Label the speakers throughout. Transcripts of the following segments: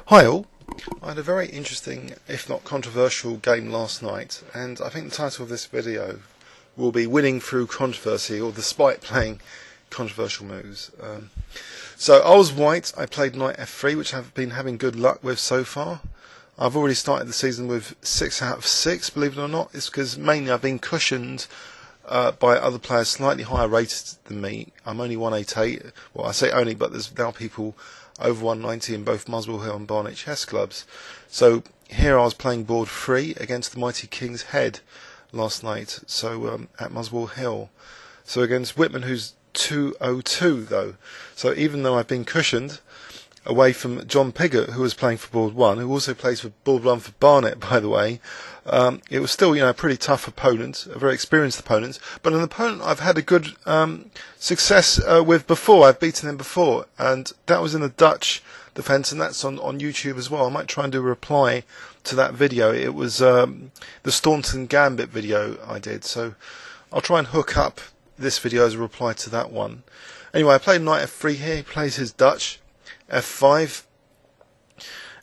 Speaker 1: Hi all, I had a very interesting, if not controversial, game last night, and I think the title of this video will be Winning Through Controversy, or despite playing controversial moves. So I was white, I played knight f3, which I've been having good luck with so far. I've already started the season with 6 out of 6, believe it or not. It's because mainly I've been cushioned by other players slightly higher rated than me. I'm only 188, well I say only, but there's now people over 190 in both Muswell Hill and Barnet chess clubs. So here I was playing board 3 against the mighty King's Head last night, so at Muswell Hill. So against Wittmann, who's 202 though. So even though I've been cushioned away from John Piggott, who was playing for board 1, who also plays for board 1 for Barnet, by the way, it was still, a pretty tough opponent, a very experienced opponent, but an opponent I've had a good success with before. I've beaten him before, and that was in a Dutch defence, and that's on YouTube as well. I might try and do a reply to that video. It was the Staunton Gambit video I did, so I'll try and hook up this video as a reply to that one. Anyway, I played knight f3 here. He plays his Dutch f5,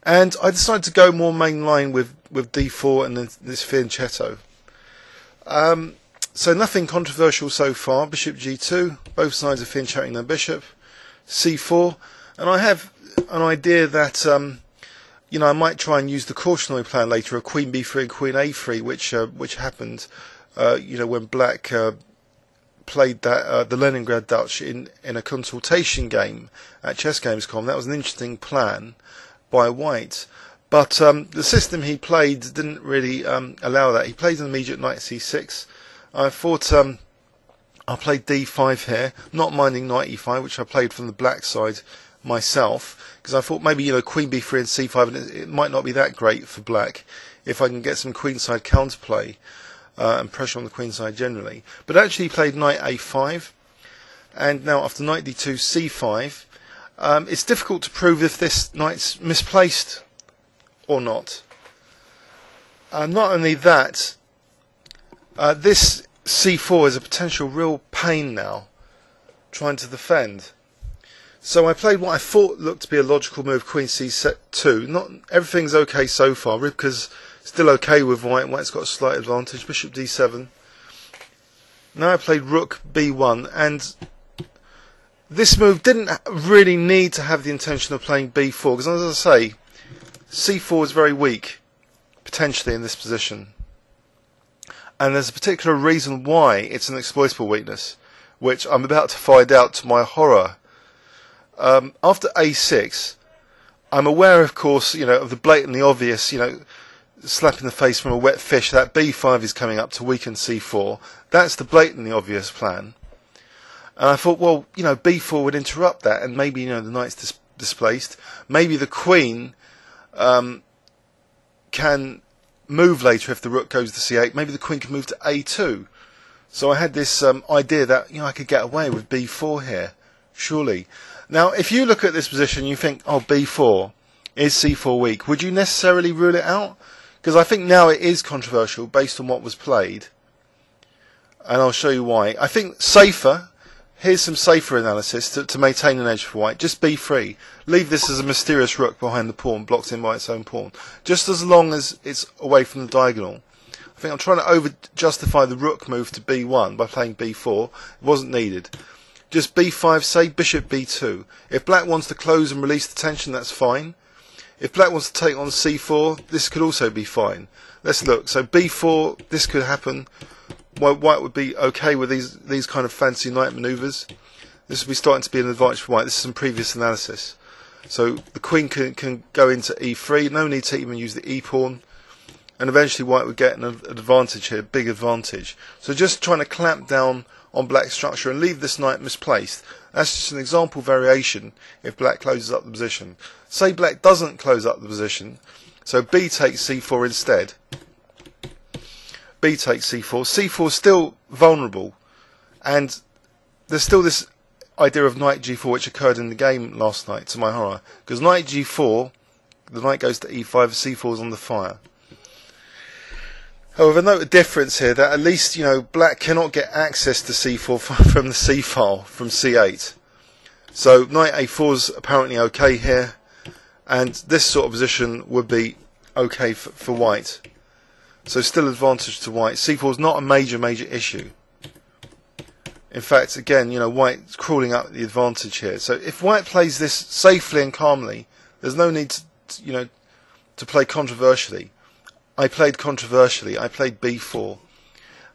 Speaker 1: and I decided to go more mainline with d4 and then this fianchetto. So nothing controversial so far. Bishop g2, both sides are fianchetting their bishop. c4, and I have an idea that I might try and use the cautionary plan later of queen b3 and queen a3, which happened when black played that the Leningrad Dutch in a consultation game at ChessGames.com. That was an interesting plan by white, but the system he played didn't really allow that. He played an immediate knight c6. I thought I'll play d5 here, not minding knight e5, which I played from the black side myself, because I thought maybe queen b3 and c5, and it might not be that great for black if I can get some queenside counterplay and pressure on the queen side generally. But actually he played knight a5, and now after knight d2 c5, it's difficult to prove if this knight's misplaced or not. Not only that, this c4 is a potential real pain now, trying to defend. So I played what I thought looked to be a logical move, queen c2. Not everything's okay so far. Rybka's still okay with white. White's got a slight advantage. Bishop d7. Now I played rook b1, and this move didn't really need to have the intention of playing b4, because as I say, c4 is very weak, potentially, in this position. And there's a particular reason why it's an exploitable weakness, which I'm about to find out to my horror. After a6, I'm aware, of course, of the blatantly obvious, slap in the face from a wet fish. That b5 is coming up to weaken c4. That's the blatantly obvious plan. And I thought, well, b4 would interrupt that, and maybe, the knight's displaced. Maybe the queen can move later if the rook goes to c8. Maybe the queen can move to a2. So I had this idea that, I could get away with b4 here, surely. Now, if you look at this position, you think, oh, b4, is c4 weak? Would you necessarily rule it out? Because I think now it is controversial based on what was played. And I'll show you why. I think safer, here's some safer analysis to maintain an edge for white. Just b3. Leave this as a mysterious rook behind the pawn, blocked in by its own pawn. Just as long as it's away from the diagonal. I think I'm trying to over-justify the rook move to b1 by playing b4. It wasn't needed. Just b5, say bishop b2. If black wants to close and release the tension, that's fine. If black wants to take on c4, this could also be fine. Let's look. So b4, this could happen. White would be okay with these kind of fancy knight manoeuvres. This would be starting to be an advantage for white. This is some previous analysis. So the queen can go into e3. No need to even use the e-pawn. And eventually white would get an advantage here, big advantage. So just trying to clamp down on black's structure and leave this knight misplaced. That's just an example variation if black closes up the position. Say black doesn't close up the position, so b takes c4 instead. B takes c4. c4 is still vulnerable, and there's still this idea of knight g4 which occurred in the game last night, to my horror. Because knight g4, the knight goes to e5, c4 is on the fire. However, note a difference here, that at least, black cannot get access to c4 from the c file, from c8. So knight a4 is apparently okay here, and this sort of position would be okay for white. So still advantage to white. c4 is not a major issue. In fact, again, you know, white's crawling up the advantage here. So if white plays this safely and calmly, there's no need to, you know, to play controversially. I played controversially. I played b4.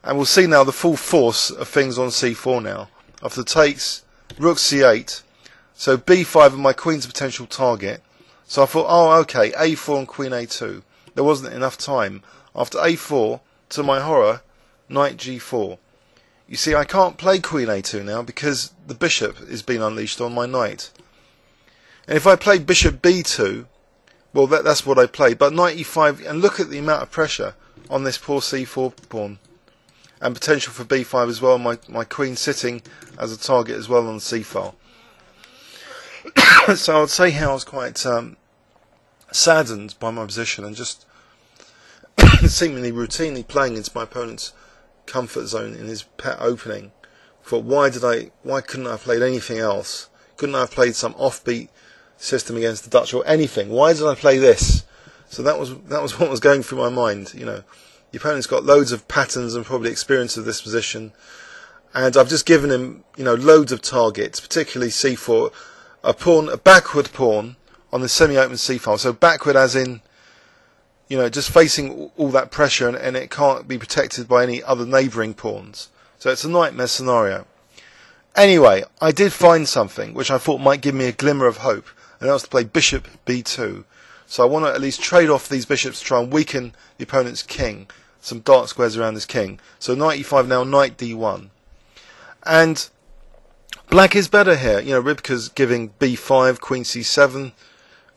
Speaker 1: And we'll see now the full force of things on c4 now. After takes, rook c8. So b5 is my queen's potential target. So I thought, oh, okay, a4 and queen a2. There wasn't enough time. After a4, to my horror, knight g4. You see, I can't play queen a2 now because the bishop is being unleashed on my knight. And if I play bishop b2, well, that's what I played. But knight e5, and look at the amount of pressure on this poor c4 pawn. And potential for b5 as well, my queen sitting as a target as well on the c-file. So I would say how I was quite saddened by my position and just seemingly routinely playing into my opponent's comfort zone in his pet opening. Thought, why couldn't I have played anything else? Couldn't I have played some offbeat system against the Dutch or anything? Why did I play this? So that was what was going through my mind. You know, the opponent's got loads of patterns and probably experience of this position, and I've just given him, you know, loads of targets, particularly c4, a backward pawn on the semi-open c-file. So backward as in, you know, just facing all that pressure, and it can't be protected by any other neighbouring pawns. So it's a nightmare scenario. Anyway, I did find something which I thought might give me a glimmer of hope, and that was to play bishop b2. So I want to at least trade off these bishops to try and weaken the opponent's king, some dark squares around his king. So knight e5 now, knight d1. And black is better here. You know, Rybka's giving b5, queen c7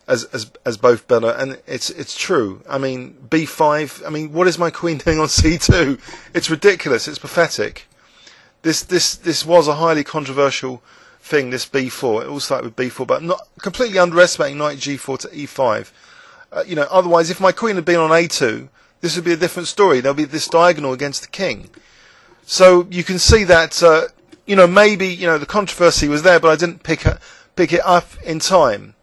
Speaker 1: as both better, and it's true. I mean, b5, I mean, what is my queen doing on c2? It's ridiculous, it's pathetic. This was a highly controversial thing, this b4. It all started with b4, but not completely underestimating knight g4 to e5. You know, otherwise, if my queen had been on a2, this would be a different story. There'll be this diagonal against the king. So you can see that, you know, maybe, you know, the controversy was there, but I didn't pick it up in time.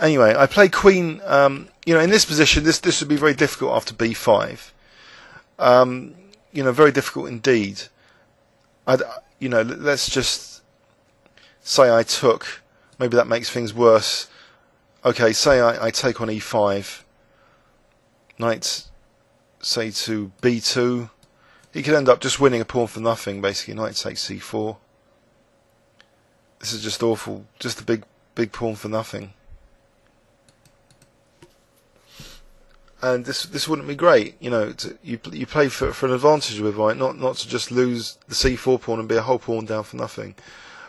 Speaker 1: Anyway, I play queen. You know, in this position, this would be very difficult after b5. You know, very difficult indeed. You know, let's just say I took. Maybe that makes things worse. Okay, say I take on e5. Knight, say to b2. He could end up just winning a pawn for nothing, basically. Knight takes c4. This is just awful. Just a big pawn for nothing. And this wouldn't be great, you know. You play for an advantage with white, not to just lose the c4 pawn and be a whole pawn down for nothing.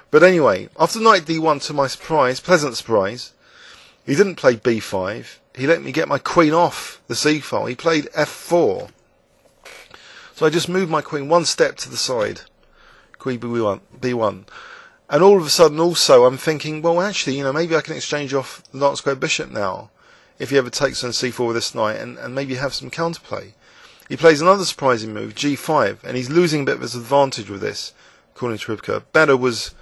Speaker 1: But anyway, after knight d1, to my surprise, pleasant surprise, he didn't play b5. He let me get my queen off the c-file. He played f4. So I just moved my queen one step to the side, queen b1. And all of a sudden, also, I'm thinking, well, actually, you know, maybe I can exchange off the dark square bishop now, if he ever takes on c4 with this knight, and maybe have some counterplay. He plays another surprising move, g5, and he's losing a bit of his advantage with this, according to Rybka. Better was,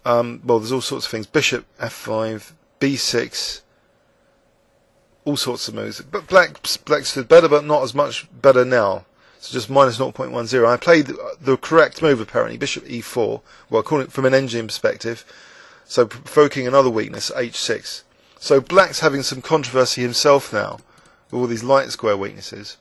Speaker 1: well, there's all sorts of things, bishop f5, b6, all sorts of moves. But black stood better, but not as much better now. So just minus 0.10. I played the correct move, apparently, bishop e4, well, according from an engine perspective, so provoking another weakness, h6. So black's having some controversy himself now, with all these light square weaknesses.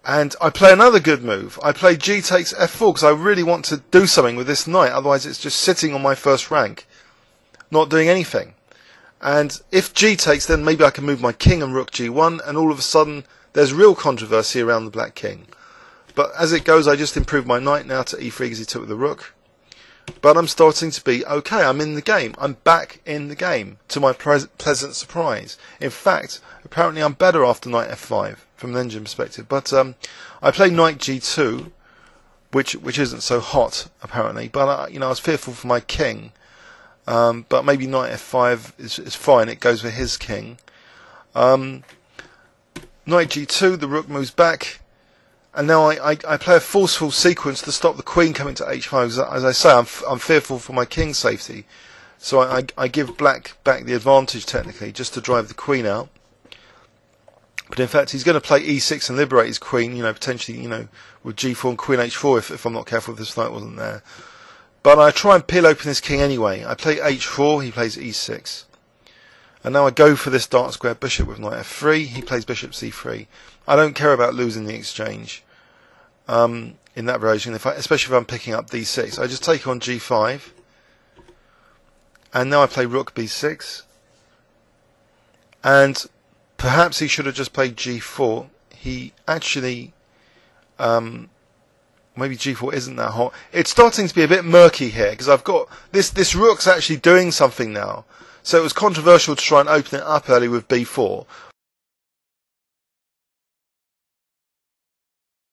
Speaker 1: And I play another good move. I play g takes f4, because I really want to do something with this knight, otherwise it's just sitting on my first rank, not doing anything. And if g takes, then maybe I can move my king and rook g1, and all of a sudden there's real controversy around the black king. But as it goes, I just improve my knight now to e3 because he took with the rook. But I'm starting to be okay. I'm in the game. I'm back in the game, to my pleasant surprise. In fact, apparently I'm better after knight f5 from an engine perspective. But I played knight g2, which isn't so hot apparently. But you know, I was fearful for my king. But maybe knight f5 is fine. It goes for his king. Knight g2. The rook moves back. And now I play a forceful sequence to stop the queen coming to h5. As I say, I'm fearful for my king's safety. So I give black back the advantage technically, just to drive the queen out. But in fact, he's going to play e6 and liberate his queen, potentially, with g4 and queen h4 if I'm not careful, if this knight wasn't there. But I try and peel open this king anyway. I play h4, he plays e6. And now I go for this dark square bishop with knight f3, he plays bishop c3. I don't care about losing the exchange in that variation, especially if I'm picking up d6. I just take on g5. And now I play rook b6. And perhaps he should have just played g4. He actually... maybe g4 isn't that hot. It's starting to be a bit murky here, because I've got... This rook's actually doing something now. So it was controversial to try and open it up early with b4.